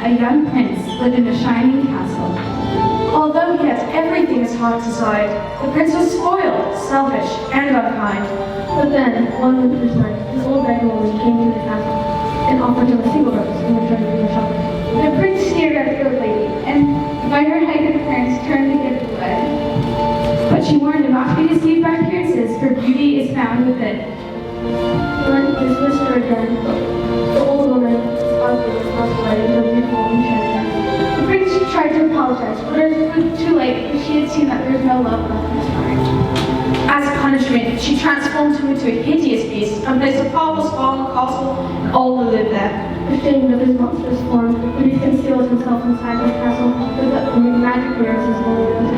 a young prince lived in a shining castle. Although he had everything his heart desired, the prince was spoiled, selfish, and unkind. But then, one winter's night, an old red woman came to the castle and offered him a single rose in return for the shopping. The prince sneered at the old lady, and by her heightened appearance turned the gift away. But she warned him not to be deceived by appearances, for beauty is found within. When he dismissed her again, the old woman's husband was passed away into a beautiful enchanted castle. The prince tried to apologize, but it was too late, for she had seen that there was no love left in his heart. As a punishment, she transformed him into a hideous beast and placed a powerful spell on the castle and all who lived there. Ashamed of his monstrous form, Maurice concealed himself inside the castle with the magic mirrors as well as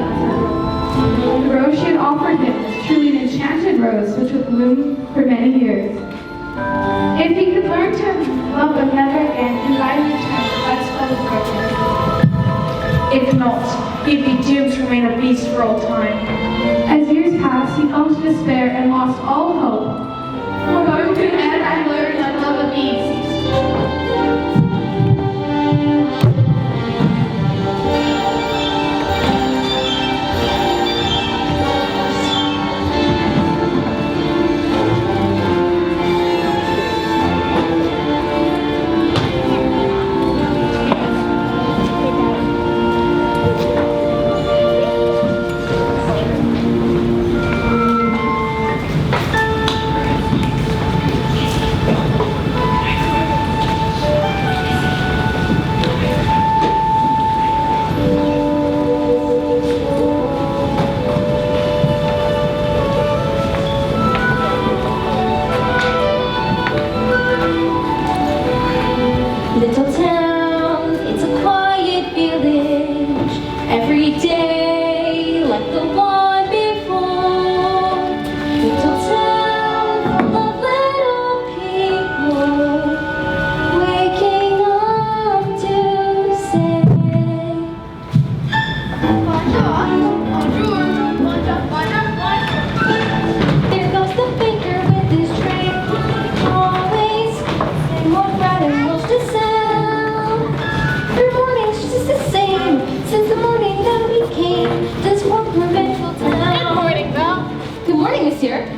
The rose she had offered him was truly an enchanted rose which would bloom for many years. If he could learn to love them never again and lie in return, that spell was broken. If not, he'd be doomed to remain a beast for all time. As years passed, he fell into despair and lost all hope. For who could ever learn to love a beast?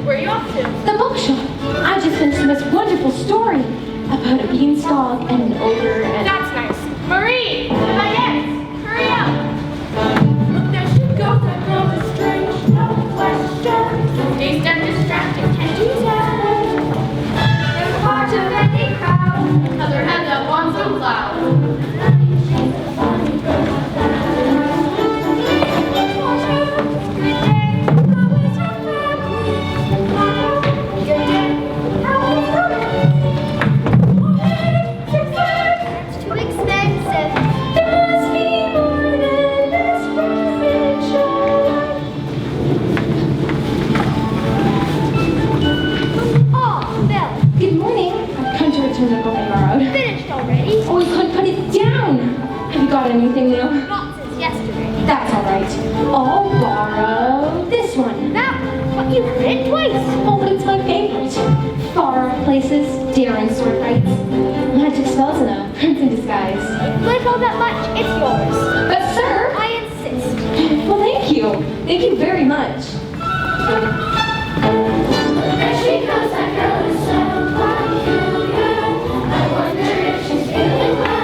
Where are you off to? The bookshop. I just finished this wonderful story about a beanstalk and an ogre and... That's nice. Marie! Not yet! Hurry up! Look, there she goes. That girl is strange. No question. Dazed and distracted. Can't you tell? There's part of any crowd. Has her head up on some cloud. Anything new? Not since yesterday. That's all right. I'll borrow this one. That one? But you've read it twice. Oh, but it's my favorite. Far off places, daring sword fights, magic spells, and a prince in disguise. If you like all that much, it's yours. But sir! I insist. Well, thank you. Thank you very much. There she goes, that girl is so peculiar. I wonder if she's feeling well.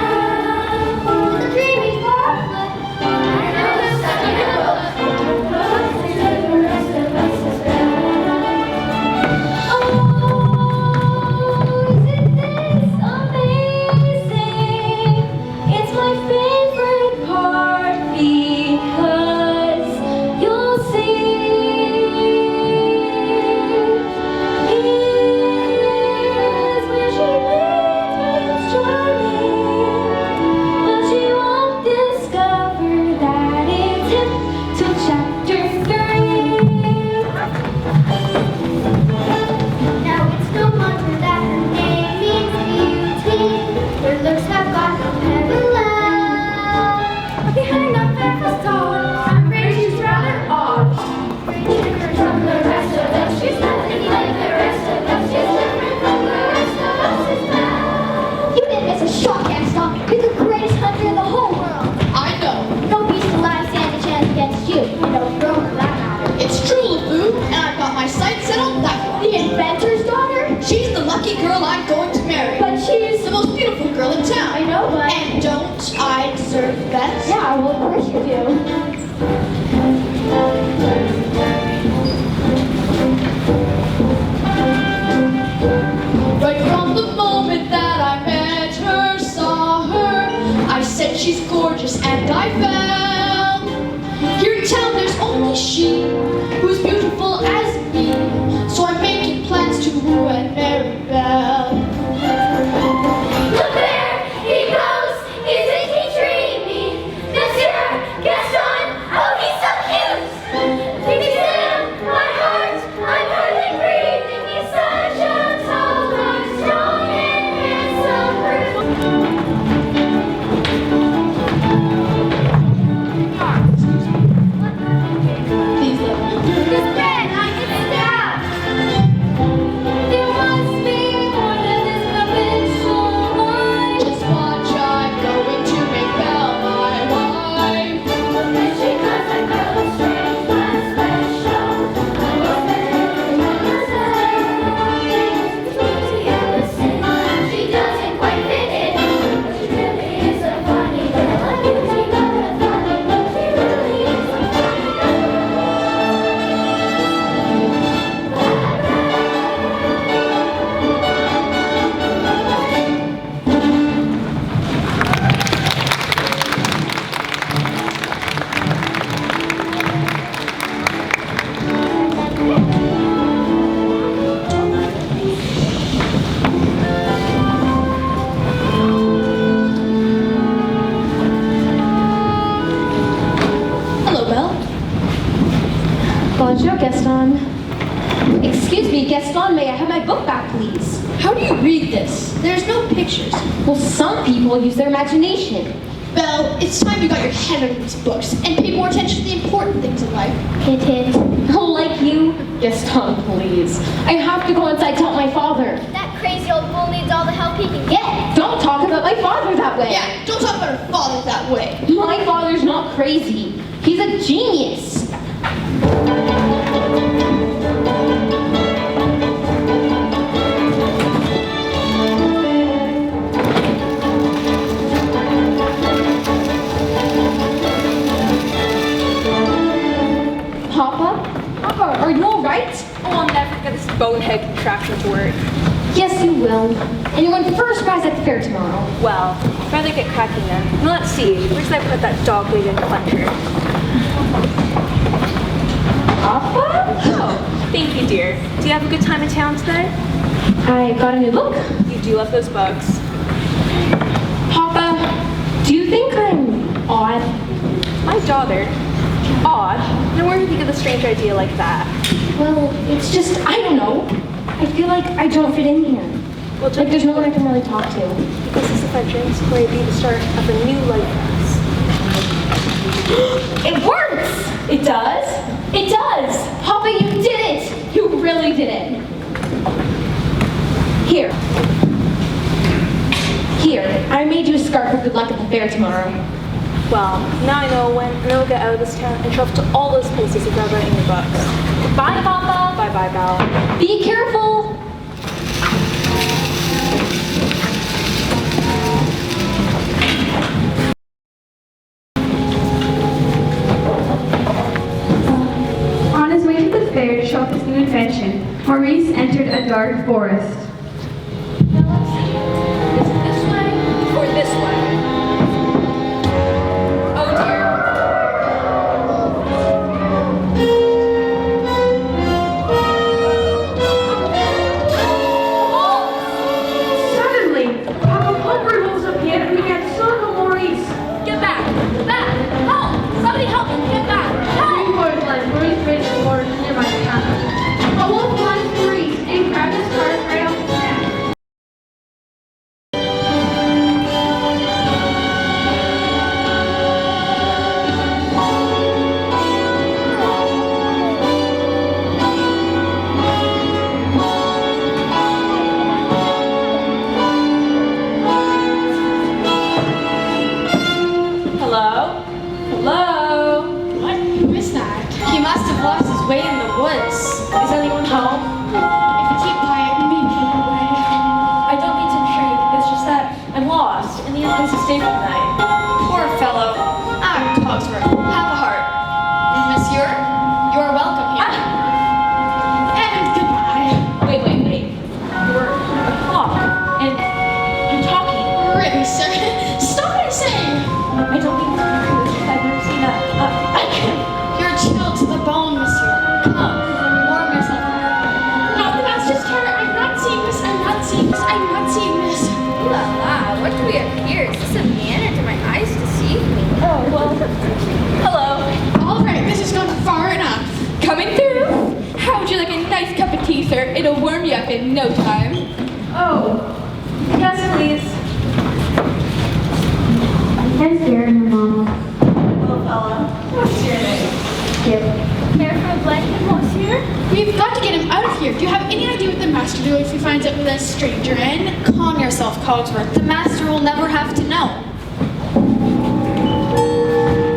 He Right from the moment that I met her, saw her, I said she's gorgeous and I fell. Here in town there's only she who's beautiful as me, so I'm making plans to woo and marry Belle. Look there, he goes, isn't he dreamy? Monsieur Gaston, oh he's so cute. He's in my heart, I'm hardly breathing. He's such a tall, dark, strong and handsome brute. Please let me. This bed, I can stab. There must be more than this provincial life. Just watch, I'm going to make Belle my wife. And she does a girl strange but special. I was there in the same. She doesn't quite fit in, but she really is a funny girl. A beauty but a funny, but she really is a funny girl. Hello, Belle. Bonjour, Gaston. Excuse me, Gaston, may I have my book back, please? How do you read this? There's no pictures. Well, some people use their imagination. Belle, it's time you got your head out of these books and paid more attention to the important things in life. Hint, hint. Oh, like you? Gaston, please. I have to go inside to help my father. That crazy old fool needs all the help he can get. Don't talk about my father that way. Yeah, don't talk about her father that way. My father's not crazy. He's a genius. Papa, are you all right? Oh, I'll never get this bonehead contraption to work. Yes, you will. And you win first prize at the fair tomorrow. Well, I'd rather get cracking then. Now let's see, where did I put that dog-legged plunger? Papa? Oh, thank you, dear. Do you have a good time in town today? I got a new book. You do love those bugs. Papa, do you think I'm odd? My daughter. Odd. Now where did you get a strange idea like that? Well, it's just, I don't know. I feel like I don't fit in here. Well, Like there's no one I can really talk to. Because this adventure may be the start of a new life for us. It works! It does? It does! Papa, you did it! You really did it. Here. Here, I made you a scarf for good luck at the fair tomorrow. Well, now I know when, and I'll get out of this town and travel to all those places you read about in your books. Bye, Papa! Bye-bye, Belle. Be careful! On his way to the fair to show off his new invention, Maurice entered a dark forest. Now let's see. Is it this way or this way? Oh dear. Suddenly, Papa Pumper rose up here and began to circle Maurice. Get back! Back! Help! Somebody help me! Get back! Help! Three words like Maurice reached the water near my cabin. A wolf climbed Maurice and grabbed his scarf right off his neck. Hello? Hello? What? Who is that? He must have lost his way in the woods. Is anyone home? If you keep quiet, maybe he'll go away. I don't mean to intrude. It's just that I'm lost and need a place to stay for the night. Poor fellow. Ah, Cogsworth. sir. It'll warm you up in no time. Oh, yes, please. I'm scared, Mama. Little fella, what's your name? Skip. Care for a blanket, monsieur? We've got to get him out of here. Do you have any idea what the master will do if he finds out with a stranger in? Calm yourself, Cogsworth. The master will never have to know.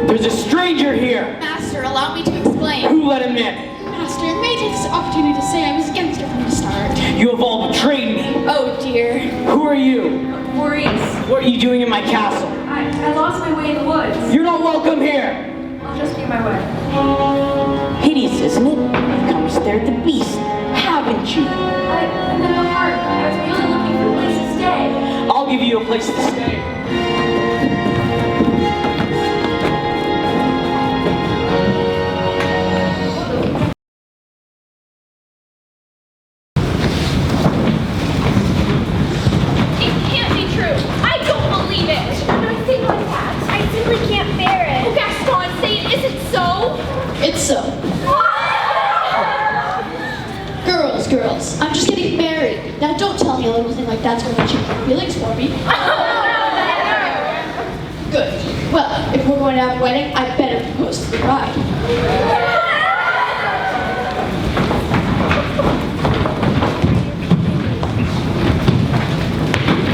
There's a stranger here! Master, allow me to explain. Who let him in? Master, may I take this opportunity to say I was against it from the start. You have all betrayed me! Oh dear. Who are you? Maurice, What are you doing in my castle? I lost my way in the woods. You're not welcome here! I'll just be my way. Hideous, isn't it? You've come to stare at the beast, haven't you? I have no heart. I was really looking for a place to stay. I'll give you a place to stay. It can't be true. I don't believe it. Nothing like that. I simply can't bear it. Oh, Gaston, say it isn't so. It's so. Girls, I'm just getting married. Now don't tell me a little thing like that's going to change your feelings for me. Good. Well, if we're going to have a wedding, I better propose to the bride.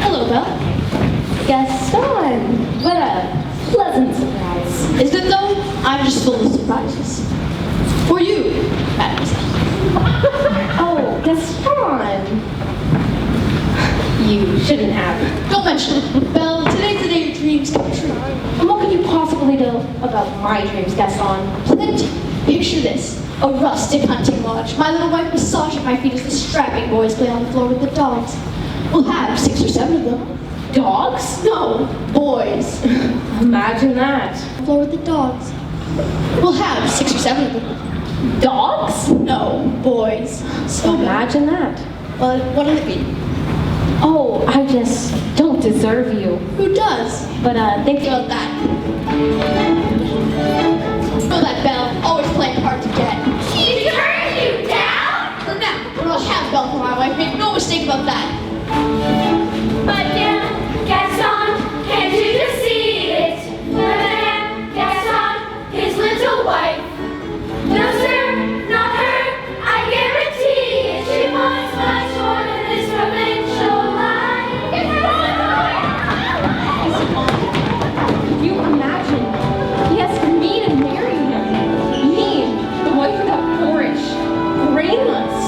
Hello, Belle. Gaston, what a pleasant surprise. Is it though? I'm just full of surprises. For you, mademoiselle. Oh, Gaston. You shouldn't have. Don't mention it. Belle, today's the day your dreams come true. And what could you possibly know about my dreams, Gaston? Plenty. Picture this. A rustic hunting lodge. My little wife massaging my feet as the strapping boys play on the floor with the dogs. We'll have 6 or 7 of them. Dogs? No, boys. Imagine that. Floor with the dogs. We'll have 6 or 7 of them. Dogs? No, boys. So bad. Imagine that. Well, what will it be? Oh, I just don't deserve you. Who does? But think About that. Oh, that Belle. Always playing hard to get. She turned you down? For now, but I'll have Belle for my wife. Make no mistake about that. But now, Gaston, can't you just see it? Madame Gaston, his little wife. No, sir, not her. I guarantee it. She wants much more than this provincial life. you imagine he has me to marry him. Me, the wife of that boorish, brainless.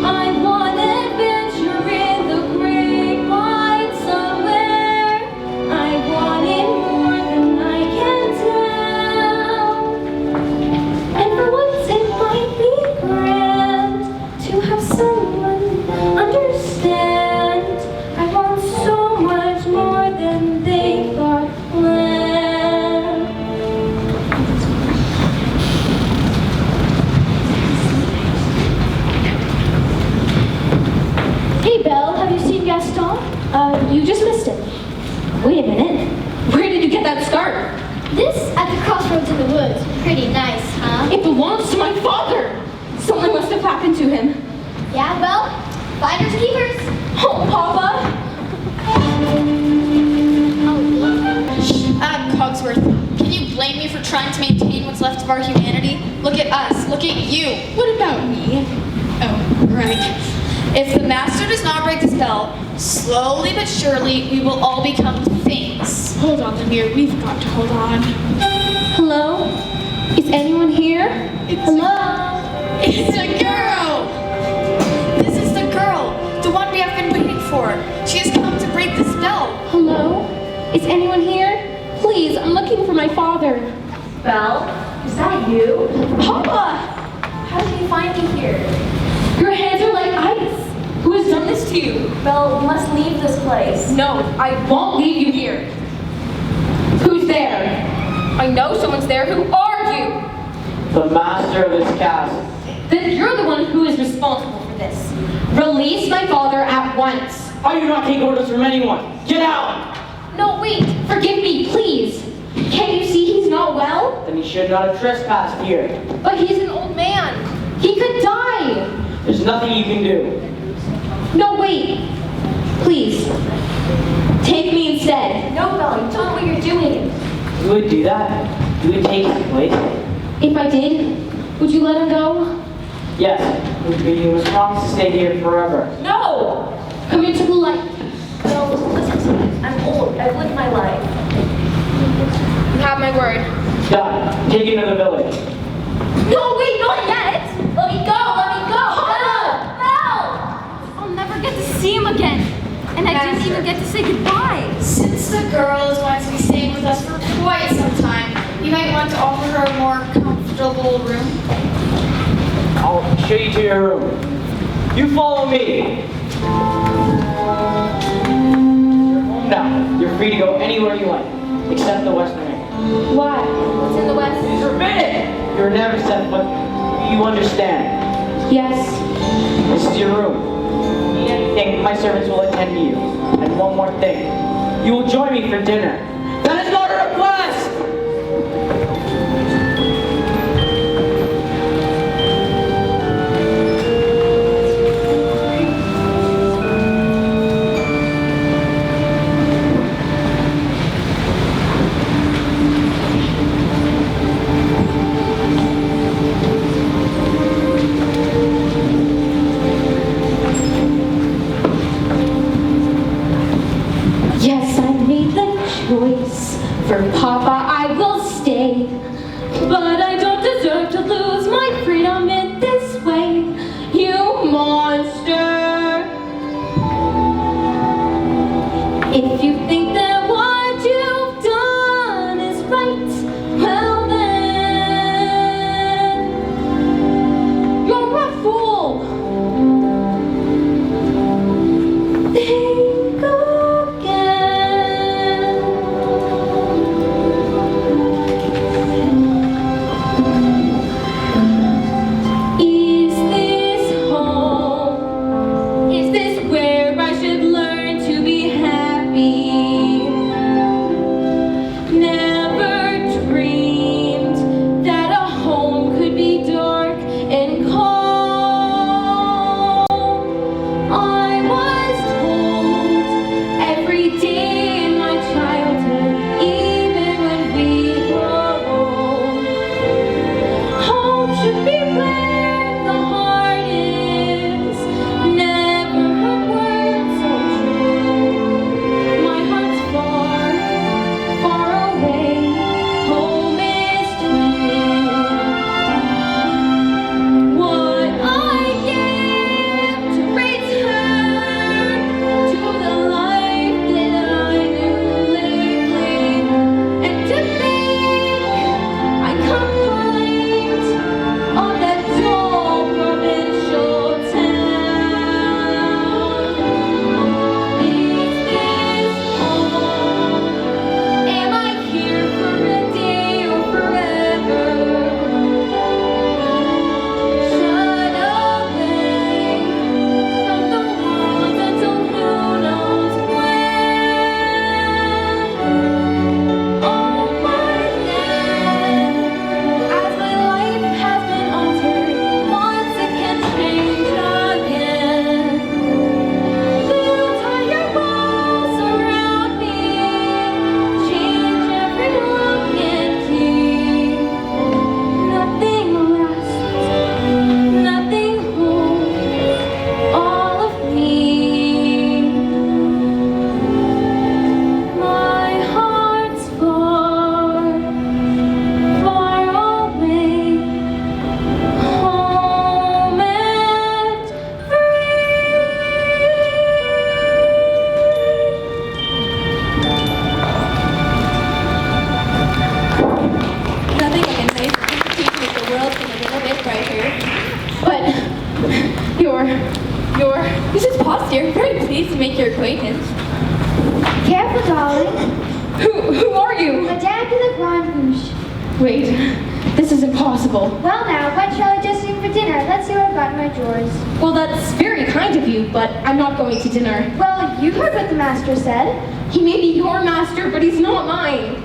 I want adventure in the great wide somewhere. I want it more than I can tell. And for once it might be grand to have someone understand. I want so much more than they thought planned. Hey, Belle, have you seen Gaston? You just missed it. Wait a minute. Where did you get that scarf? This at the crossroads in the woods. Pretty nice, huh? It belongs to my father. Something must have happened to him. Yeah, well, finders keepers. Oh, Papa. Cogsworth, can you blame me for trying to maintain what's left of our humanity? Look at us. Look at you. What about me? Oh, right. If the master does not break the spell, slowly but surely we will all become things. Hold on, Lemire. We've got to hold on. Hello? Is anyone here? Hello? It's a girl! This is the girl, the one we have been waiting for. She has come to break the spell. Hello? Is anyone here? Please, I'm looking for my father. Belle, is that you? Papa! How did you find me here? Your hands are like ice. Who has done this to you? Belle, you must leave this place. No, I won't leave you here. Who's there? I know someone's there. Who are you? The master of this castle. Then you're the one who is responsible for this. Release my father at once. I do not take orders from anyone. Get out! No, wait. Forgive me, please. Can't you see he's not well? Then he should not have trespassed here. But he's an old man. He could die. There's nothing you can do. No, wait. Please. Take me instead. No, Belle, you don't know what you're doing. You would do that? You would take his place? If I did, would you let him go? Yes, but you must promise to stay here forever. No! Come into the light. No, listen to me. I'm old. I've lived my life. You have my word. Done. Take him to the village. No, wait, not yet! Let me go! Let me go! Belle! Belle! I'll never get to see him again. And I didn't even get to say goodbye. Since the girl is going to be staying with us for quite some time, you might want to offer her a more comfortable room. I'll show you to your room. You follow me. You're home now. You're free to go anywhere you like, except the Western Wing. Why? What's in the West? It's forbidden! You're never set, but you understand. Yes. This is your room. Need anything, my servants will attend to you. And one more thing. You will join me for dinner. That is not a request! Yes, I made the choice. For Papa, I will stay. But I don't deserve to lose my freedom in this way. You monster. If you think that what you've done is right, well then, you're a fool. Think again. Is this home? Is this where I should learn to be happy? Never dreamed that a home could be dark and cold. I was told every day in my childhood, even when we were old, home should be where the heart is. Never heard words so true. My heart's far, far away. Home is true. What I give to return to the life that I knew lately, and to think I complained of that dull provincial town. Is this home? Am I here for a day or forever? Shut away from the world until who knows when. Oh my land, as my life has been altered, once it can change again. Build higher walls around me, change every look and key. Nothing lasts, nothing holds all of me. My heart's far, far away, home and Nothing I can say for keep make the world seem a little bit brighter. But this is Posture. Very pleased to make your acquaintance. Careful, darling. Who are you? Madame de la Grande Bouche. Wait, this is impossible. Well now, what shall I just do for dinner? Let's see what I've got in my drawers. Well, that's very kind of you, but I'm not going to dinner. Well, you heard what the master said. He may be your master, but he's not mine.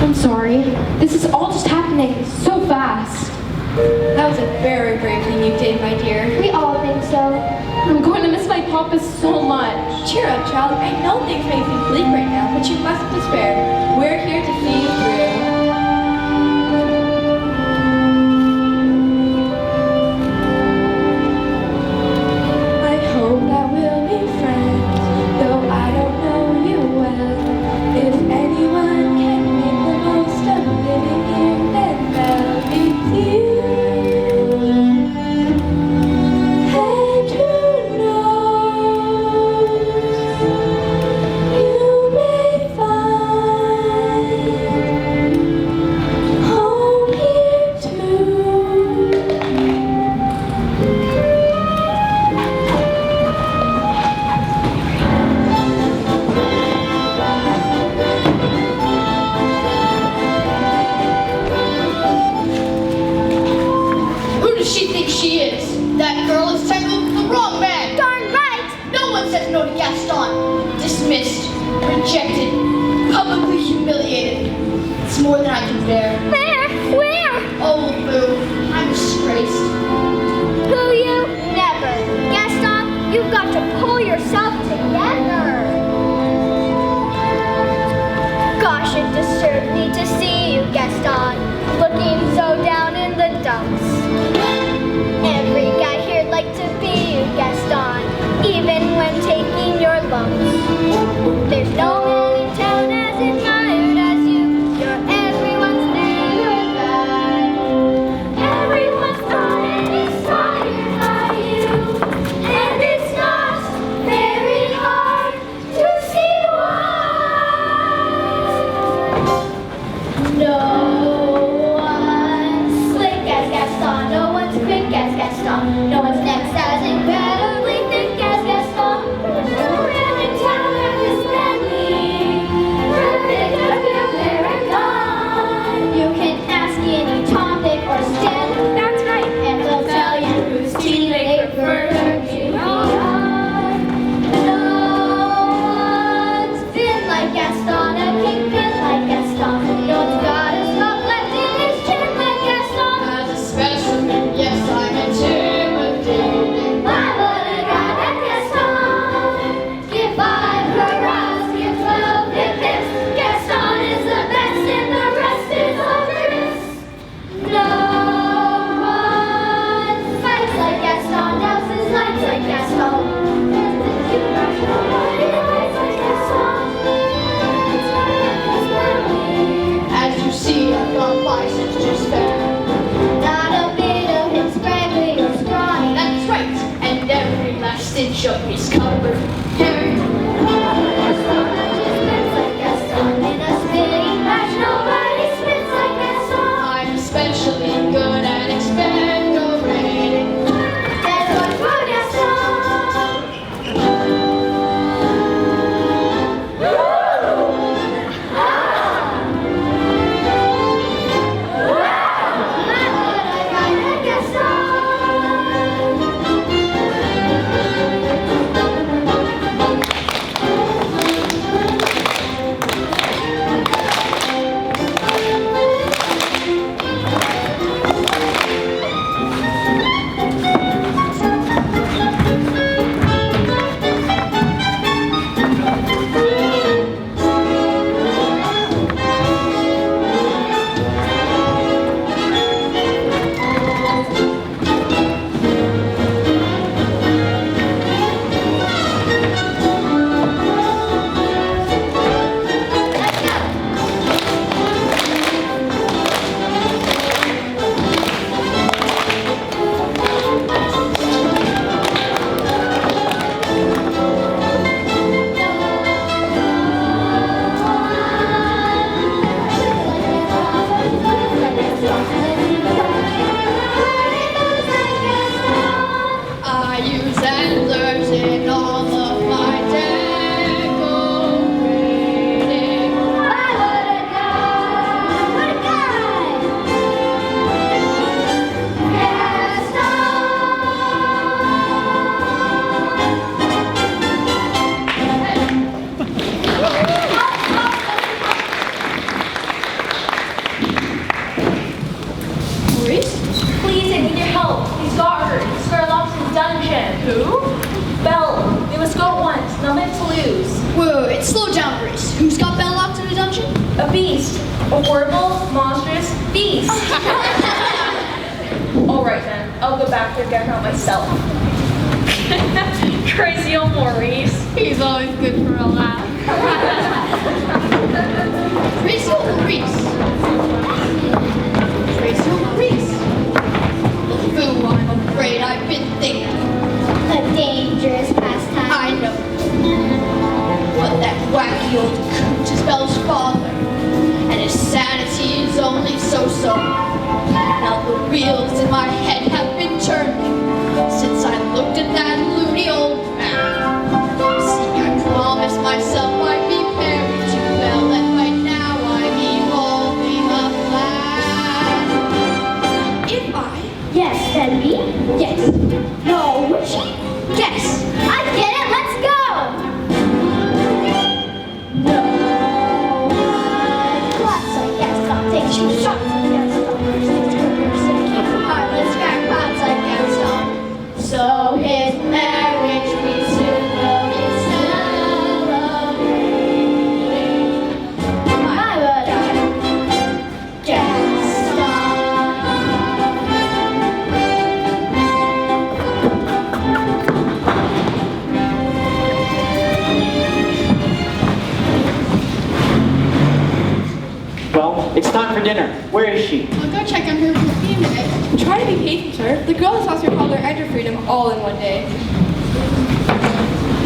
I'm sorry. This is all just happening so fast. That was a very brave thing you did, my dear. We all think so. I'm going to miss my papa so much. Cheer up, child. I know things may seem bleak right now, but you mustn't despair. We're here to see you through. I hope that we'll be friends, though I don't know you well. If anyone can make the most of living here, then Belle is you. And who knows, you may find home here too. Who does she think she is? That girl is tangled with the wrong man. Darn right! No one says no to Gaston. Dismissed, rejected, publicly humiliated. It's more than I can bear. Where? Oh, boo, I'm disgraced. Who you? Never. Gaston, you've got to pull yourself together. Gosh, it disturbed me to see you, Gaston, looking so down in the dumps. Every guy here'd like to be you, Gaston, even when taking your lumps. There's no man in town as admired as you. You're everyone's favorite guy. Everyone's thought and inspired by you. And it's not very hard to see why. No one's slick as Gaston. No one's quick as Gaston. No one's next as incredibly thick as Gaston. There's no man in town that is manly. Perfect as your paragon. You can ask any Tom, Dick, or Stan. That's right. And they'll tell you whose team they prefer to be on. No one's been like Gaston, a kingpin like Gaston. No one's got a spot left in his chin like Gaston. As a specimen, yes, I'm intimidated. Why would a guy like Gaston give 5 hurrahs, give 12 hip-hips? Gaston is the best and the rest is all there is. No one fights like Gaston, doubts his lights like Gaston. Nobody fights like Gaston. It's As you see, I've got license to spare. not a bit of him scraggly or scrawny. That's right, and every last inch of his covered hair. Gaston just spits like Gaston in a spitting match. Nobody spits like Gaston. I'm especially good at expectorating. That's what for Gaston. My Lord, I got a Gaston. Who? Belle, we must go at once. No minute to lose. Wait, slow down, Maurice. Who's got Belle locked in a dungeon? A beast. A horrible, monstrous beast. All right then. I'll go back there and get her out myself. Crazy old Maurice. He's always good for a laugh. Crazy old Maurice. Crazy old Maurice. Ooh, I'm afraid I've been thinking. A dangerous pastime. I know. But that wacky old coot is Belle's father, and his sanity is only so-so. Now the wheels in my head have been turning since I looked at that loony old man. See, I promised myself I'd be married to Belle, and right now I'm evolving a plan. If I... Yes, that'd be. Yes. No, would she? Yes. I get it. Let's go. No. Lots of Gaston takes you shots of Gaston. Heartless crackpots like Gaston. So his marriage we soon will be celebrating. My word, Gaston. Well, it's time for dinner. Where is she? I'll go check on her for a few minutes. Try to be patient, sir. The girl has lost her father and her freedom all in one day.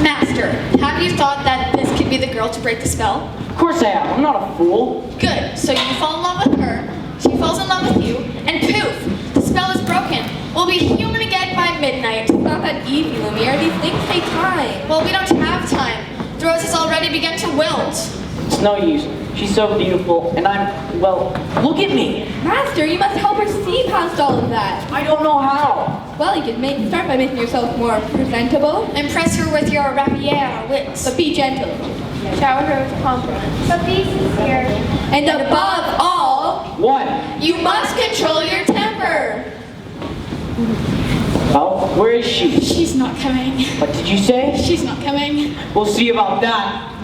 Master, have you thought that this could be the girl to break the spell? Of course I am. I'm not a fool. Good. So you fall in love with her, she falls in love with you, and poof, the spell is broken. We'll be human again by midnight. It's not that easy, Lumiere. These things take time. Well, we don't have time. The rose has already begun to wilt. It's no use. She's so beautiful, and well, look at me. Master, you must help her see past all of that. I don't know how. Well, you can start by making yourself more presentable, Impress her with your rapier wits. but be gentle. Shower her with compliments. but be sincere. And above all, What? You must control your temper. Well, where is she? She's not coming. What did you say? She's not coming. We'll see about that.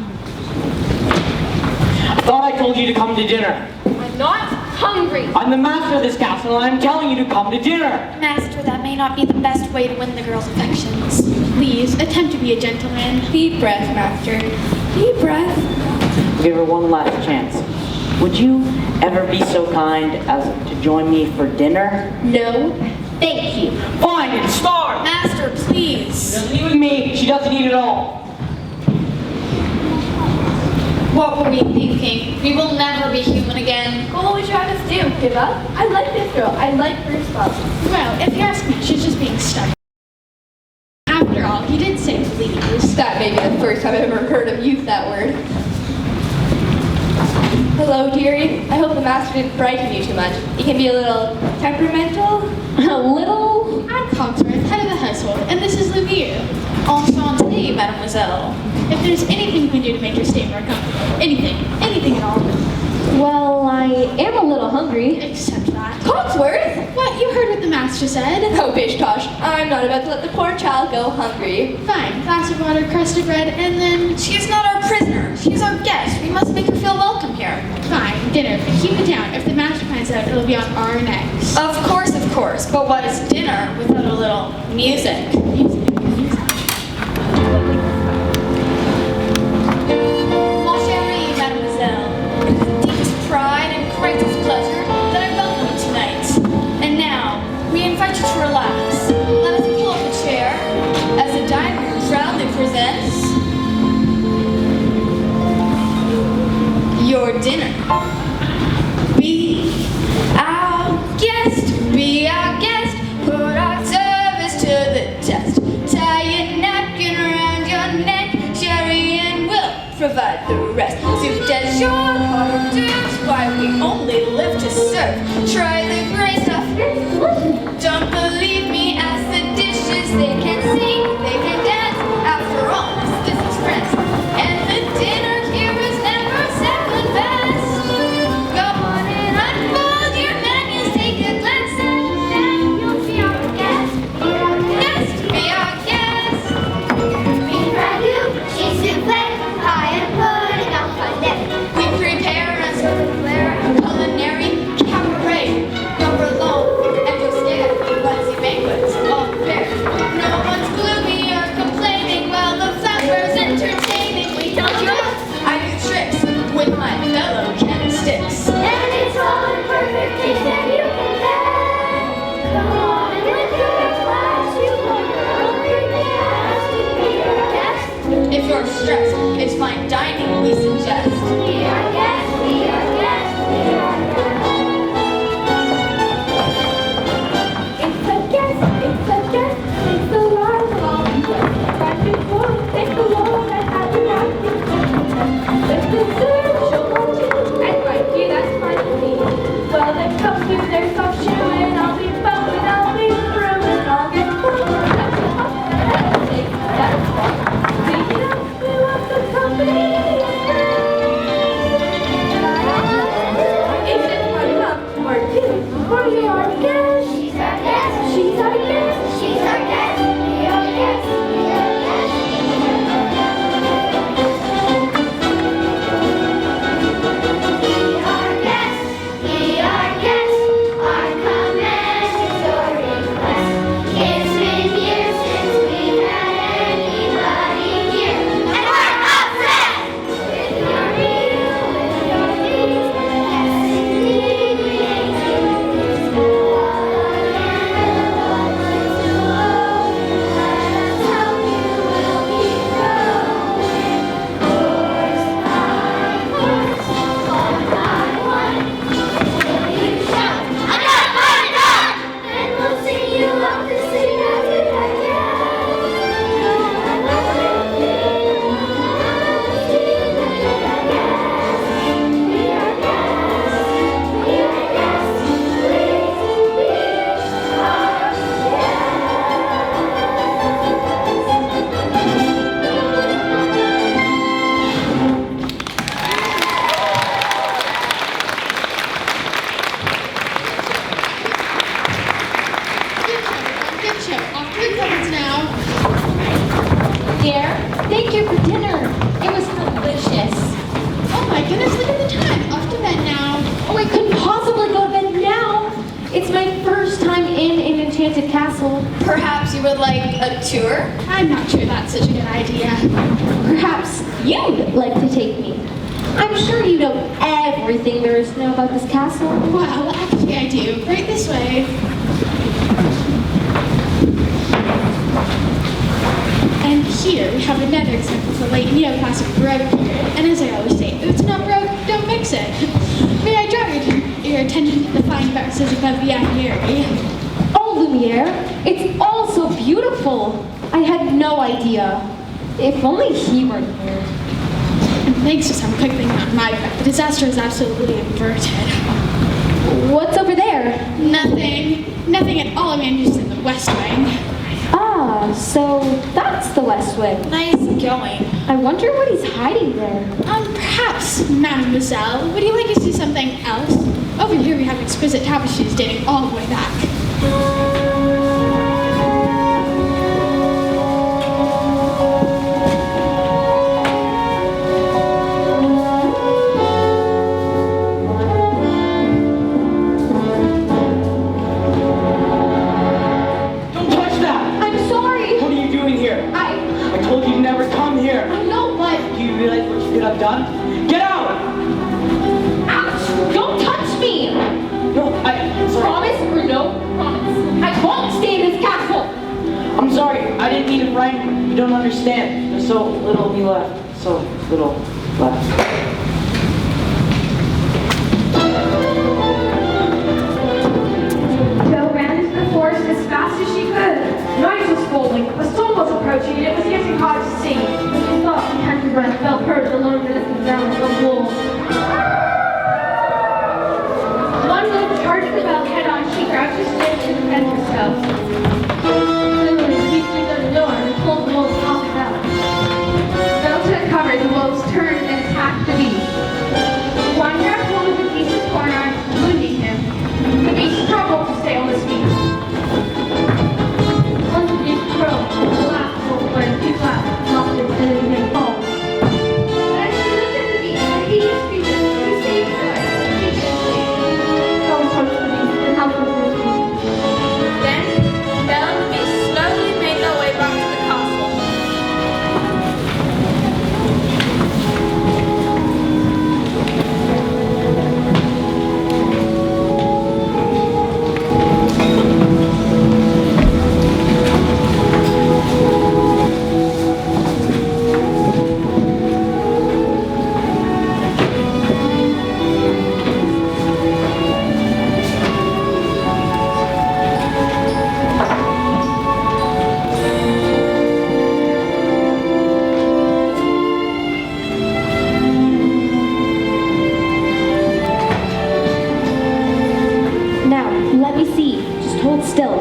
I thought I told you to come to dinner. I'm not hungry. I'm the master of this castle, and I'm telling you to come to dinner. Master, that may not be the best way to win the girl's affections. Please, attempt to be a gentleman. deep breath, Master. Deep breath. Give her one last chance. Would you ever be so kind as to join me for dinner? No. Thank you. Fine, then starve. Master, please. She doesn't eat with me. She doesn't eat at all. What were we thinking? We will never be human again. What will we try to do? Give up? I like this girl. I like her stuff. Well, if you ask me, she's just being stubborn. After all, he did say please. That may be the first time I've ever heard him use that word. Hello, dearie. I hope the master didn't frighten you too much. He can be a little temperamental. A little... I'm Cogsworth, head of the household, and this is Lumiere. Enchanted, mademoiselle. If there's anything you can do to make your stay more comfortable, anything at all, Well, I am a little hungry. except that. Cogsworth? What? You heard what the master said? Oh, bish tosh. I'm not about to let the poor child go hungry. Fine, glass of water, crust of bread, and then... She's not our prisoner. She's our guest. We must make her feel welcome here. Fine, dinner, but keep it down. If the master finds out, it'll be on our necks. Of course. But what is dinner without a little music? Mon chéri, mademoiselle, it is with deepest pride and greatest pleasure that I welcome you tonight. And now, we invite you to relax. Let us pull up a chair as the dining room proudly presents your dinner. Be our guest, put our service to the test. Tie your napkin around your neck, Sherry and will provide the rest. Soup as your hors d'oeuvres, why we only live to serve. Try the great stuff. Don't believe me, ask the dishes. They can sing, they can dance. After all, this is France. And the dinner here is never second best. Go on and unfold your menus, take a glance at that. You'll be our guest. Be our guest. Be our guest. enchanted castle. Perhaps you would like a tour? I'm not sure that's such a good idea. Perhaps you'd like to take me. I'm sure you know everything there is to know about this castle. Well, actually I do. Right this way. And here we have another example of the late neoclassic Baroque period. And as I always say, if it's not Baroque, don't mix it. May I draw your attention to the fine verses above the aviary? Oh, Lumiere, it's all so beautiful. I had no idea. If only he weren't here. And thanks to some quick thing on my part, the disaster is absolutely averted. What's over there? Nothing. Nothing at all. I'm just in the West Wing. Ah, so that's the West Wing. Nice going. I wonder what he's hiding there. Perhaps, Mademoiselle, would you like to see something else? Over here we have exquisite tapestries dating all the way back. Don't touch that! I'm sorry. What are you doing here? I told you never come here. I know, but... Do you realize what you could have done? Get out! Ouch! Don't touch me! No, I'm sorry. Promise or no promise? I won't stay in this castle! I'm sorry. I didn't mean to frighten you. You don't understand. There's so little of me left. So little left. Belle ran into the forest as fast as she could. Night was falling, a storm was approaching, and it was getting hard to see. When she thought she had to run, Belle heard the lone listening sound of the wolves. One wolf charged the Belle head on. She grabbed his stick to defend herself. Suddenly, he threw the door and pulled the wolf off the Belle. Belle took cover. The wolves turned and attacked the beast. One grabbed hold of the beast's corner, wounding him. The beast struggled to stay on his feet. Once the beast broke, the last wolf went too fast, lost its energy and fall. But as she looked at the beast, the hideous creature who saved her, she didn't see. Belle approached the beast and helped him to his feet. Then, Belle and the beast slowly made their way back to the castle. Now, let me see. Just hold still.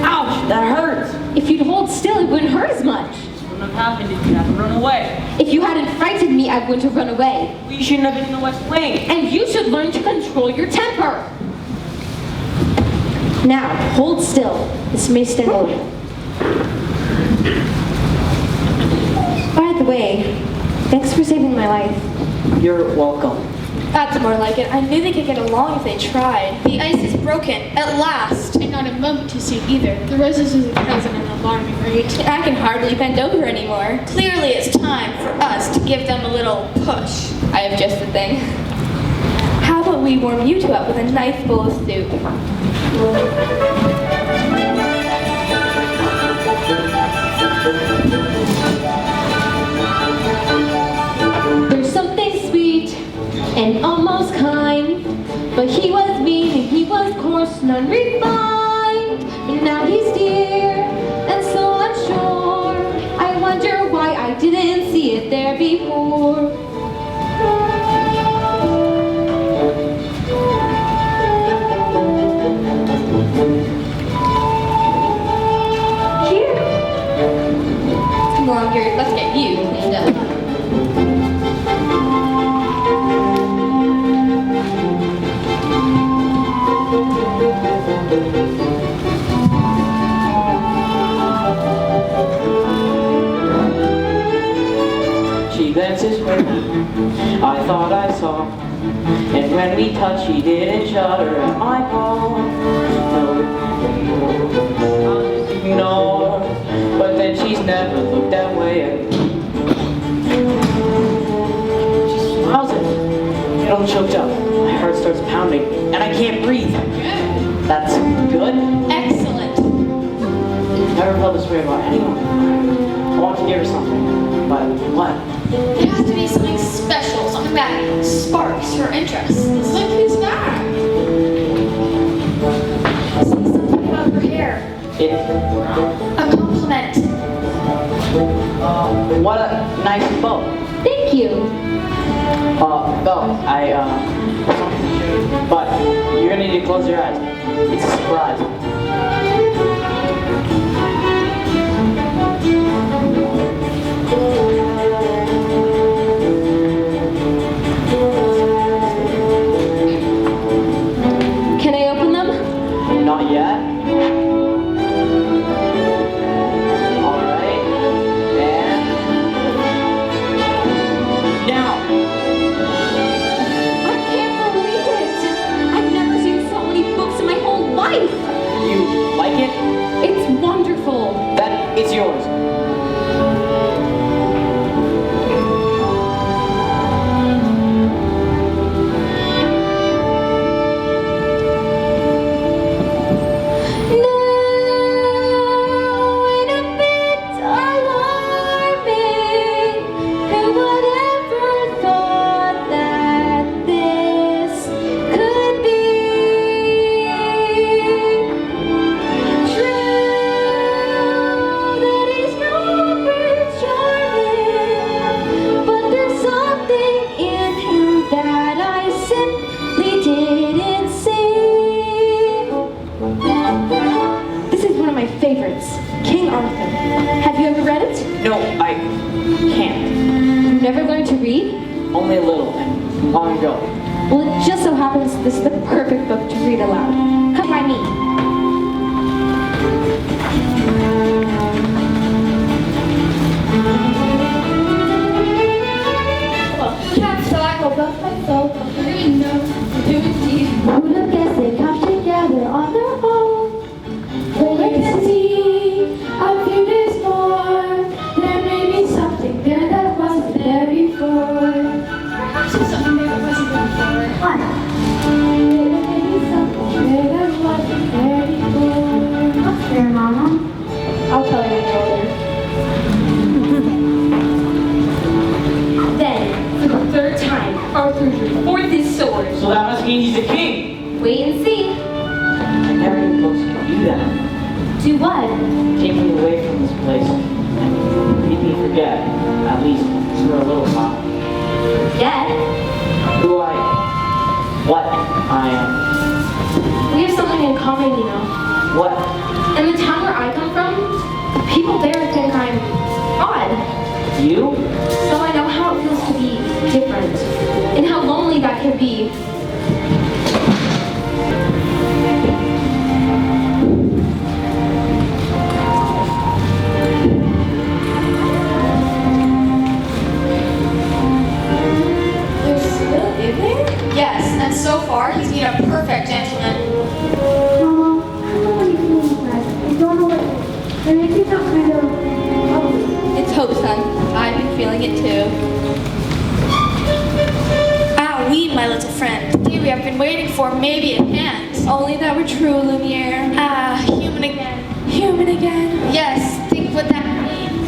Ouch! That hurts! If you'd hold still, it wouldn't hurt as much. This wouldn't have happened if you hadn't run away. If you hadn't frightened me, I wouldn't have run away. Well, you shouldn't have been in the West Wing. And you should learn to control your temper. Now, hold still. This may stay loaded. By the way, thanks for saving my life. You're welcome. That's more like it. I knew they could get along if they tried. The ice is broken, at last. And not a moment too soon either. The roses are present at an alarming rate. I can hardly bend over anymore. Clearly it's time for us to give them a little push. I have just the thing. How about we warm you two up with a nice bowl of soup? There's something sweet and almost kind, but he was mean and he was coarse and unrefined. And now he's dear and so unsure. I wonder why I didn't see it there before. Cheers! Come along here, let's get you cleaned up. She glances with me, I thought I saw. And when we touched, she didn't shudder at my palm. No, choked up. My heart starts pounding, and I can't breathe. That's good? Excellent. Never felt this way about anyone. I want to give her something, but what? It has to be something special, something that sparks her interest. Look who's back. Say something about her hair. A compliment. What a nice bow. Thank you. Belle, but you're gonna need to close your eyes. It's a surprise. Can I open them? Not yet. Alright. And now. I can't believe it. I've never seen so many books in my whole life. You like it? It's wonderful. Then it's yours. No, I can't. You never learned to read? Only a little, and long ago. Well, it just so happens this is the perfect book to read aloud. Come by me. Perhaps I will buff myself, really know to do indeed. Who'd have guessed they'd come together on their own? Wait and see, a few days more, there may be something there that wasn't there before. Perhaps there's something there that wasn't there before. What? There may be something there that wasn't there before. What's there, Mama? I'll tell you when you're older. Then, for the third time, Arthur drew forth his sword. So that must mean he's a king. Wait and see. I never even thought you could do that. Do what? Take me away from this place and make me forget, at least for a little while, Forget? who I am, what I am. We have something in common, you know. What? In the town where I come from, the people there think I'm odd. You? So I know how it feels to be different, and how lonely that can be. There's still in there? Yes, and so far he's been a perfect gentleman. Mama, I don't know what you mean, but I don't know what it is. It makes me feel kind of lonely. It's hope, son. I've been feeling it too. Ah, oui, my little friend. The day we have been waiting for may be at hand. Only that were true, Lumiere. Ah, human again. Human again. Yes, think what that means.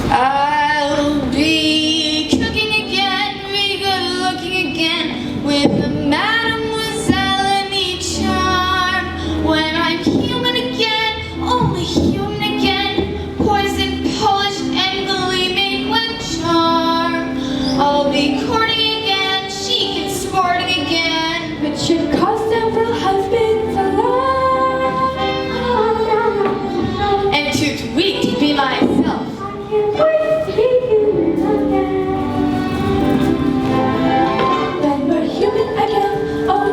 I'll be cooking again, be good looking again, with a mademoiselle in each charm. When I'm human again, only human again, poisoned, polished, and gleaming with charm. I'll be courting again, chic and sporting again, Which should cost several husbands alive. and too weak to be myself. Then we're human again. Oh,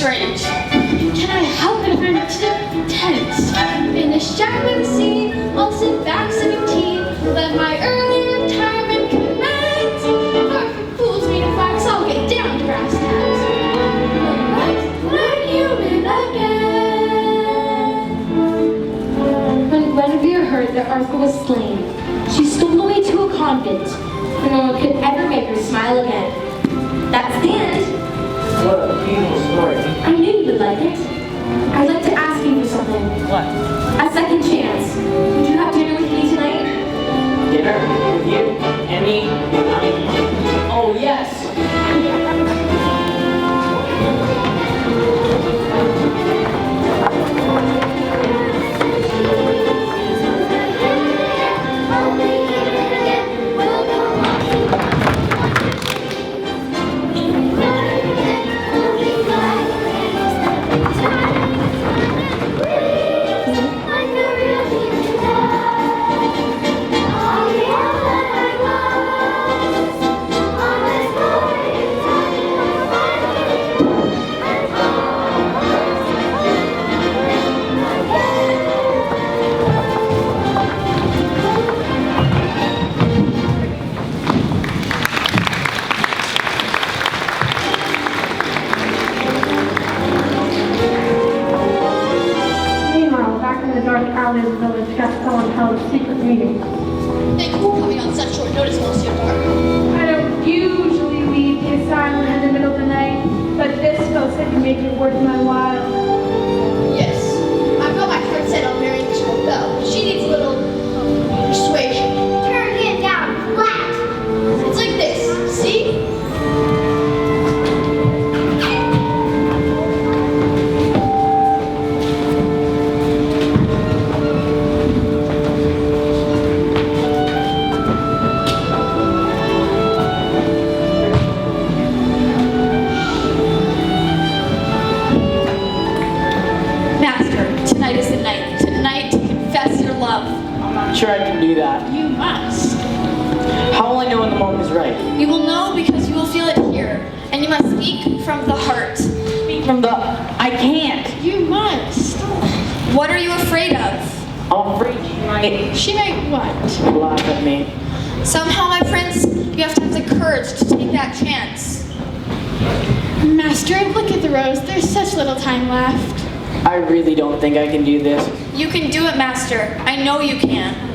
strange. Can I help it if I'm tense? In the shadow of the sea, I'll sit back sipping tea. Let my early retirement commence. Or if it fools me to wax, I'll get down to brass tacks. But I'm human again. When Guinevere heard that Arthur was slain, she stole away to a convent, where no one could ever make her smile again. That stand, What a beautiful story. I knew you would like it. I'd like to ask you for something. What? A second chance. Would you have dinner with me tonight? Dinner? With you? And me? Oh, yes. Meanwhile, back in the dark alley of the village, Gaston held a secret meeting. Thank you for coming on such short notice, Monsieur Dark. I don't usually leave the asylum in the middle of the night, but this fellow said to make it worth my while. Yes, I've got my heart set on marrying this girl Belle. She needs a little persuasion. Turn him down flat. It's like this, see? Master, tonight is the night. Tonight to confess your love. I'm not sure I can do that. You must. How will I know when the moment is right? You will know because you will feel it here. And you must speak from the heart. Speak from the... I can't. You must. What are you afraid of? I'm afraid she might She might what? laugh at me. Somehow, my prince, you have to have the courage to take that chance. Master, look at the rose. There's such little time left. I really don't think I can do this. You can do it, Master. I know you can.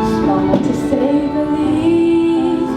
Small to say the least.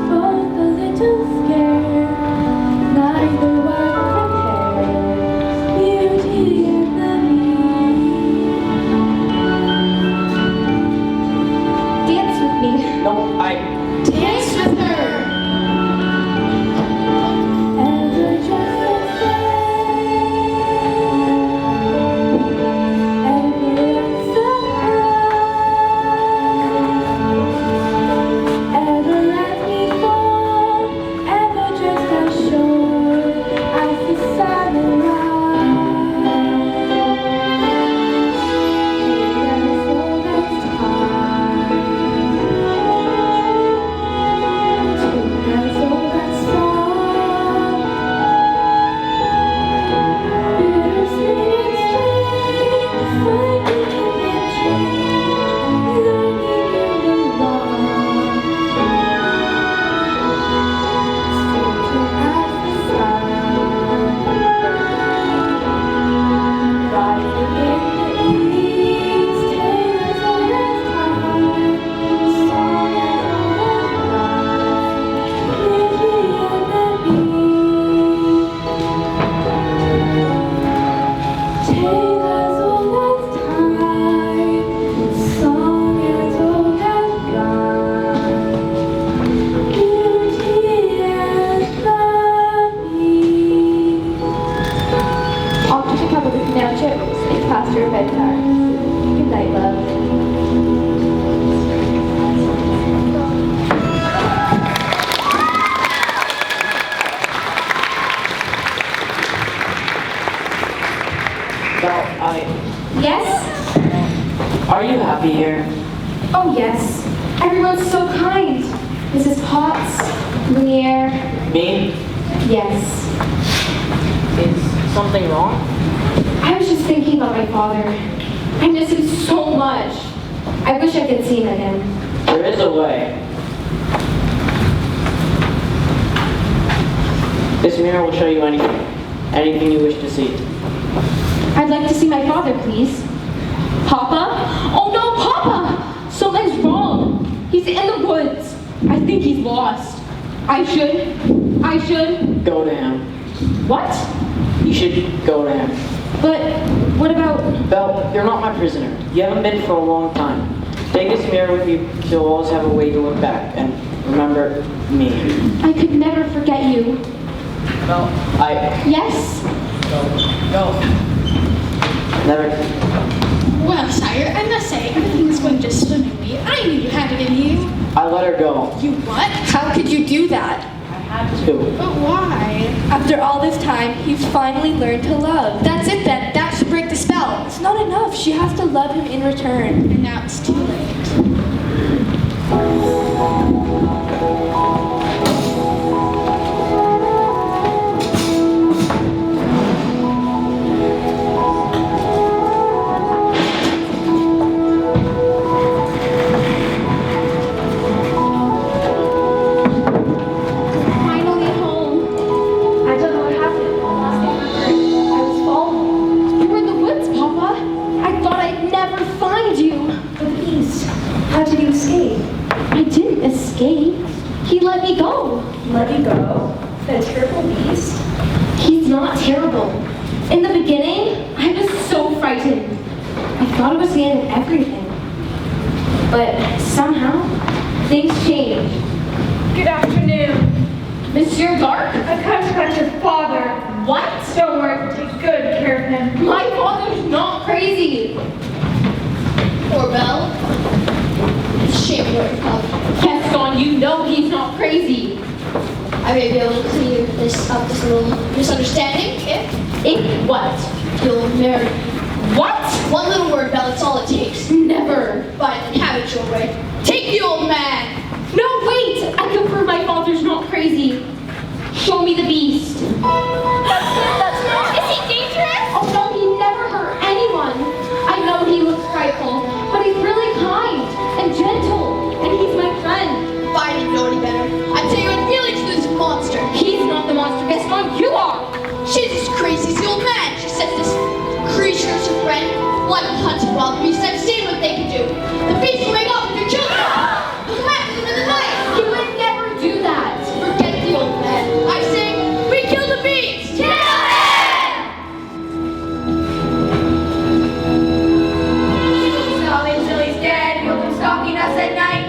Mrs. Potts, Lumiere. Me? Yes. Is something wrong? I was just thinking about my father. I miss him so much. I wish I could see him again. There is a way. This mirror will show you anything you wish to see. I'd like to see my father, please. Papa? Oh no, Papa! Something's wrong. He's in the woods. I think he's lost. I should. Go to him. What? You should go to him. But what about... Belle, you're not my prisoner. You haven't been for a long time. Take this mirror with you so you'll always have a way to look back and remember me. I could never forget you. Belle, Yes? Go. Never. Well, sire, I must say, everything is going just swimmingly. I knew you had it in you. I let her go. You what? How could you do that? I had to. But why? After all this time, he's finally learned to love. That's it then. That should break the spell. It's not enough. She has to love him in return. And now it's too late. Finally home. I don't know what happened. Last thing I heard, I was falling. You were in the woods, Papa. I thought I'd never find you. The beast. How did you escape? I didn't escape. He let me go. Let you go? That terrible beast? He's not terrible. In the beginning, I was so frightened. I thought it was the end of everything. But somehow, things changed. Good afternoon. Monsieur Dark? I've come to catch your father. What? Don't worry, we'll take good care of him. My father's not crazy. Poor Belle. Shame on your father. Gaston, you know he's not crazy. I may be able to clear this up, this little misunderstanding, if In what? you'll marry me. What? One little word, Belle, it's all it takes. Never. Fine, then have it your way. Take the old man! No, wait! I can prove my father's not crazy. Show me the beast. Is he dangerous? Oh no, he never hurt anyone. I know he looks frightful, but he's really kind and gentle, and he's my friend. If I didn't know any better, I'd say you had feelings for this monster. He's not the monster, Gaston, you are. She's as crazy as the old man. She says this creature is her friend. Like hunting wild beasts, I've seen what they can do. The beast will make off with your children. Smack them in the night. He would never do that. Forget the old man. I say, we kill the beast. Kill him! Stop until he's dead. You'll be stalking us at night.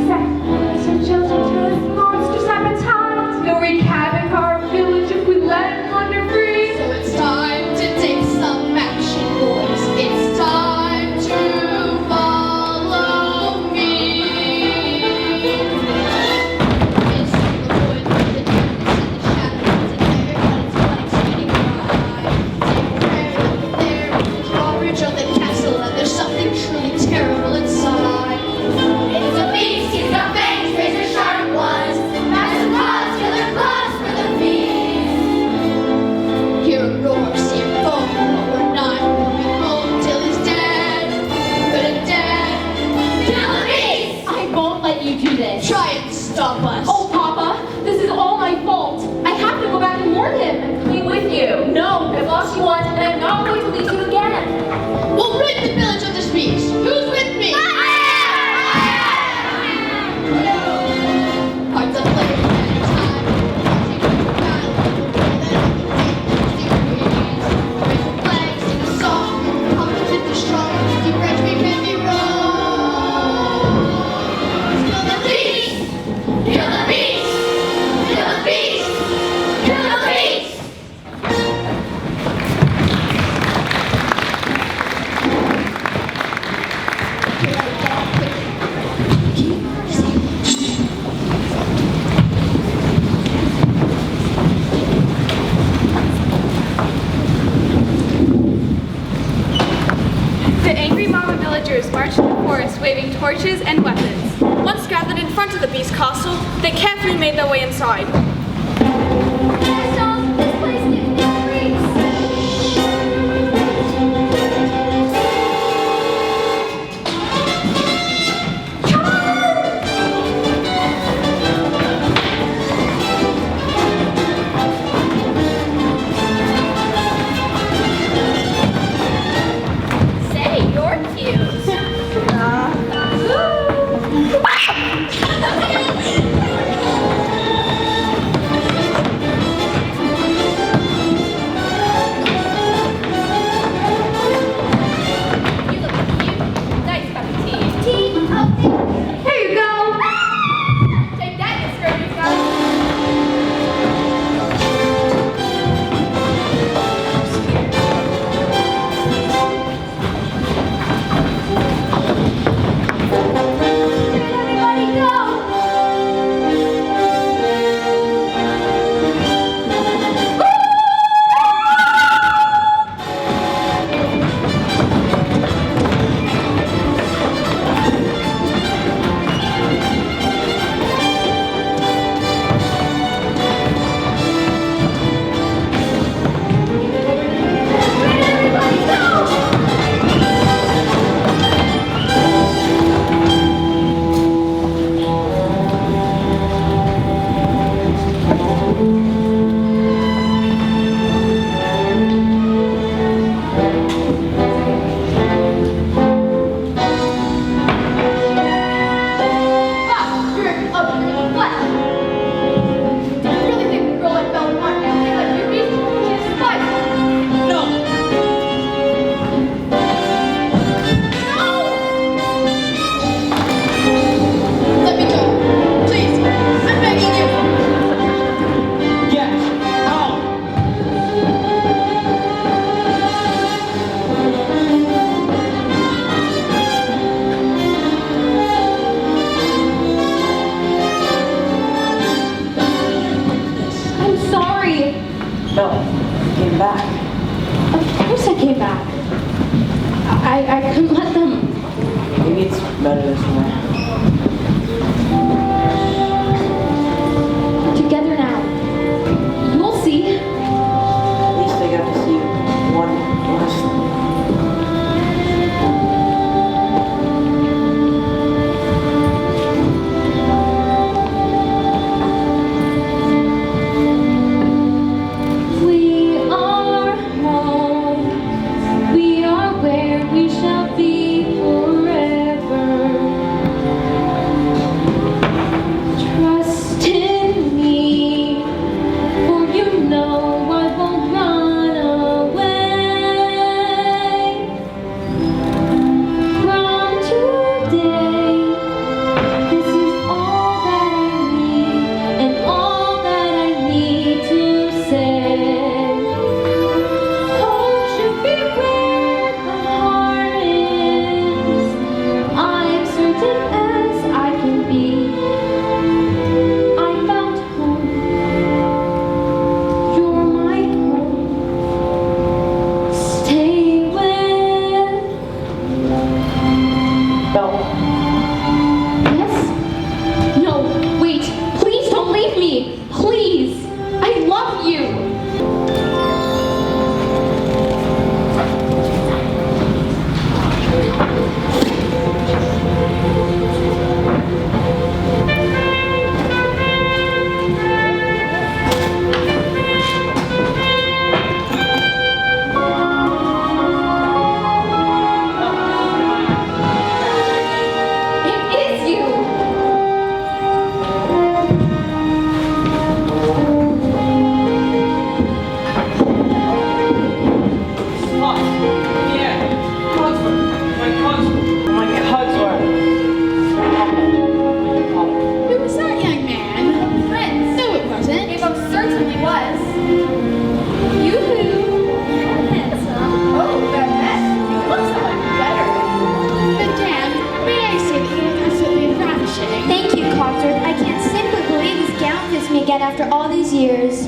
Sacrifice our children to this monstrous appetite. He'll wreak havoc our village if we let him wander free. So it's time to take some action, boys. It's time to follow me. It's in the woods, the darkness and the shadows, and everybody's blood speeding by. Take a look there with the drawbridge of the castle, and there's something truly terrible inside. It's a beast, he's got fangs, razor sharp ones. Massive claws, killer claws for the beast. Hear him roar, see him foam, but we're not coming home till he's dead. Good and dead. Kill the beast! I won't let you do this. Try and stop us. Oh, Papa, this is all my fault. I have to go back and warn him. I'm coming with you. No, I've lost you once, and I'm not going to leave you again. We'll rid the village of this beast. Who's with me? Hearts of flames and time. Watching the battle of the world and the raise a flag, sing a song. Competent to strong. Deep rage we can be wrong. Kill the beast! Kill the beast! Kill the beast! Kill the beast! The angry mob of villagers marched in the forest waving torches and weapons. Once gathered in front to the Beast Castle, they carefully made their way inside. Gaston, this place gives me creeps. Say, you're cute. You look cute. Nice cup of tea. Tea, oh, Here you go. Take that, you scurvy guy. everybody go. Where'd everybody go? Ah, you're an ugly little flesh. Do you really think a girl like Belle would want anything like you, Beast? She despises you. No! Let me go. Please. I'm begging you. Yes! Out! I'm sorry. Belle, came back. Of course I came back. I couldn't let them. Maybe it's better this way. Together now. You'll see. At least I got to see one last. We are home. We are where we shall be forever. Trust in me, for you know I won't run away. From today, this is all that I need, and all that I need to say. Home should be where the heart is. I'm certain as I can be. I found home. You're my home. Stay with. Belle, Yes? No, wait. Please don't leave me. Please. I love you. It is you. stop! Yeah! Cogsworth! My Cogsworth! My Cogsworth! Who was that young man? Prince. No, it wasn't. It most certainly was. Yoo-hoo. Handsome. Oh, Belle, you look so much better. Madame, may I say that you look absolutely ravishing? Thank you, Cogsworth. I can't simply believe this gown fits me again after all these years.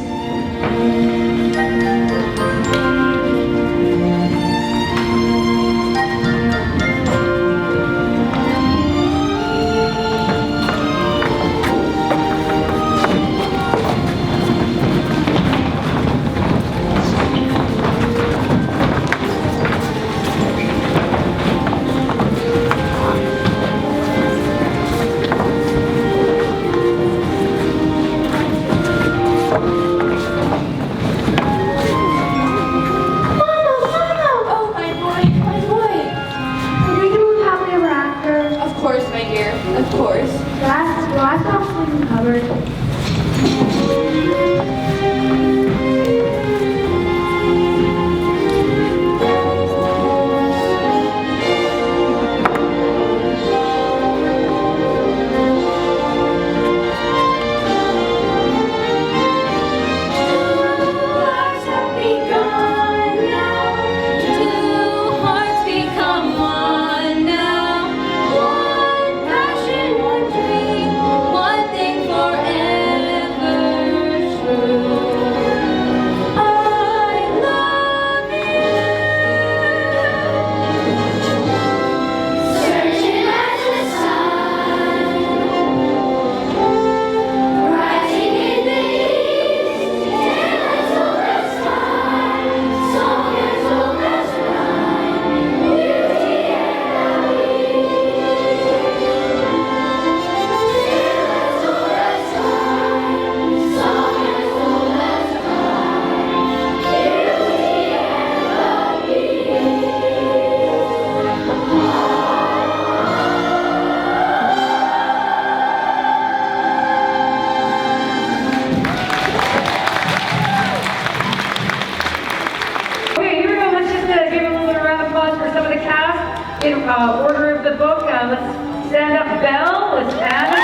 in order of the book, let's stand up. Belle, let's stand up.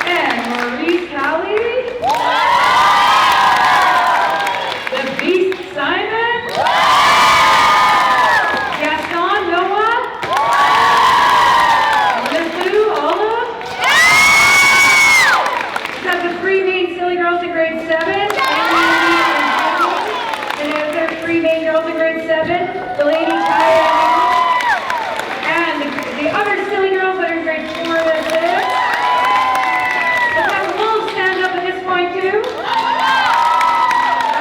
And Maurice Hallie. The Beast Simon. Gaston Noah. Lizou Olive. Let's have the three main silly girls in grade 7. Three main girls in grade 7, the lady Kaya, and the other silly girls that are in grade 4 that's it. Let's have the wolves stand up at this point too.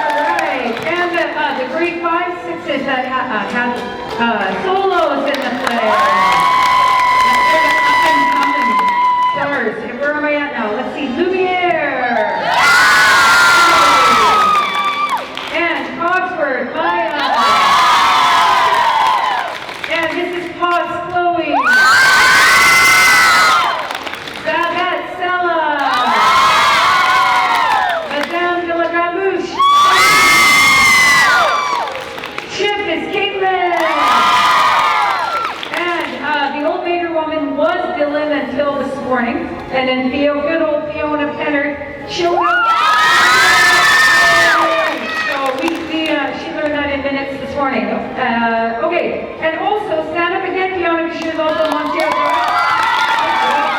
Alright, and the grade 5, 6s that have solos in the play. Up and coming stars. Where am I at now? Let's see, Lumiere. And this is Potts Chloe. Babette Sella. Madame de la Gramouche. Chip is Caitlin. And the old maker woman was Dylan until this morning. And then good old Fiona Pennard showed up. She learned that in minutes this morning. Okay, and also stand up again, Fiona, because she was also Montreal.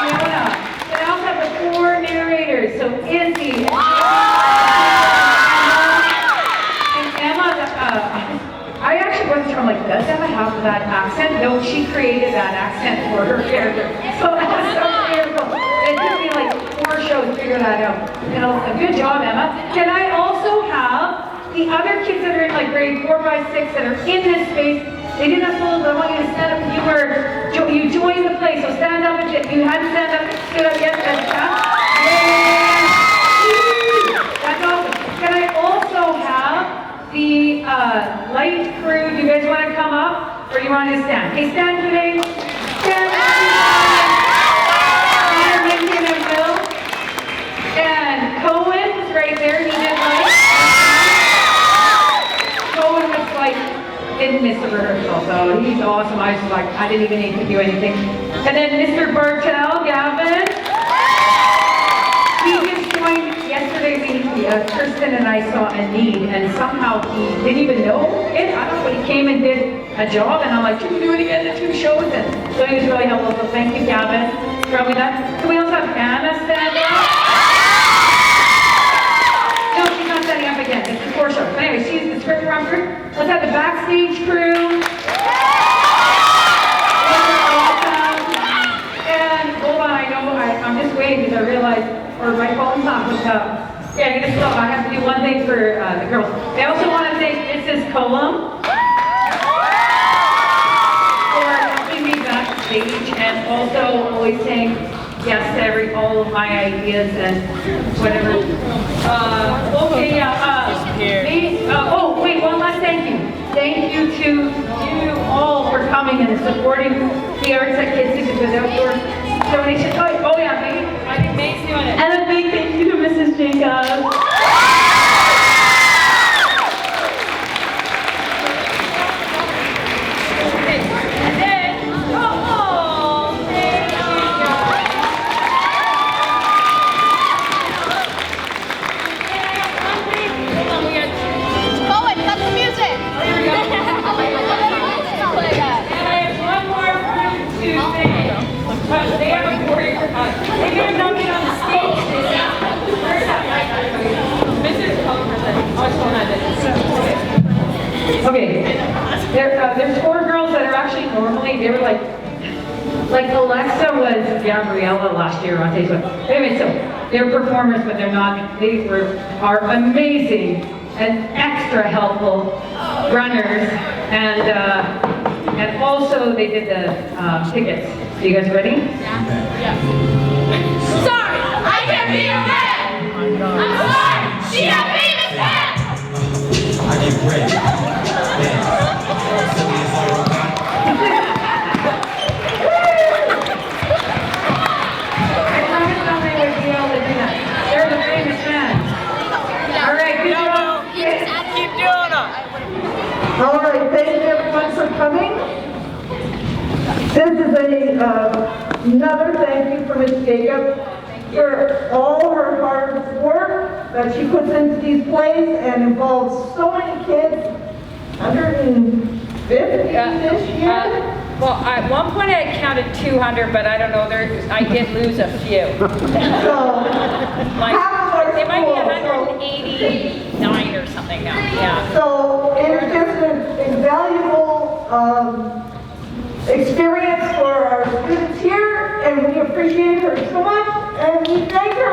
Fiona. And I also have the 4 narrators, so Izzy, and Emma. I actually wasn't sure, I'm like, does Emma have that accent? No, she created that accent for her character. So that's so beautiful. It took me like 4 shows to figure that out. Good job, Emma. Can I also have the other kids that are in like grade 4, 5, 6 that are in this space? They didn't have solos, but I want you to stand up if you joined the play. So stand up if you hadn't stood up yet. That's awesome. Can I also have the light crew? Do you guys want to come up or you want to stand? Okay, stand today. Stand. And Lincoln and Bill. And Cohen is right there. He did light. Didn't miss the rehearsal, so he's awesome. I was like, I didn't even need to do anything. And then Mr. Bartel, Gavin. He just joined yesterday. Kirsten and I saw a need, and somehow he didn't even know it. I don't know, but he came and did a job, and I'm like, can you do it again in 2 shows? And so he was really helpful. So thank you, Gavin, for helping me that. Can we also have Anna stand up? No, she's not standing up again. This is 4 shows. But anyway, she's the script prompter. Let's have the backstage crew. Awesome. And hold on, I know I'm just waiting because I realized, or my phone's not hooked up. Yeah, I'm gonna stop. I have to do one thing for the girls. I also want to thank Mrs. Colum for helping me backstage and also always saying yes to all of my ideas and whatever. Okay, yeah. Oh, wait, one last thank you. Thank you to you all for coming and supporting the arts at Kids Seekers with outdoor donations. Oh yeah, I think May's doing it. And a big thank you to Mrs. Jacobs. Okay, there's 4 girls that are actually normally, they were like Alexa was Gabriella last year on Facebook. Anyway, so they're performers, but they are amazing and extra helpful runners, and also they did the tickets. Are you guys ready? Yeah. Sorry, I can't be your man. I'm sorry, she had famous hands. I get great. I promised somebody would be able to do that. They're the famous fans. All right, good job. Keep doing it. All right, another thank you for Miss Jacob for all her hard work that she puts into these plays and involves so many kids, 150 this year. Well, at one point I counted 200, but I don't know, I did lose a few. So, Like, half of our it might be school, 189 or something now, yeah. So it's just an invaluable experience for our students here, and we appreciate her so much, and we thank her.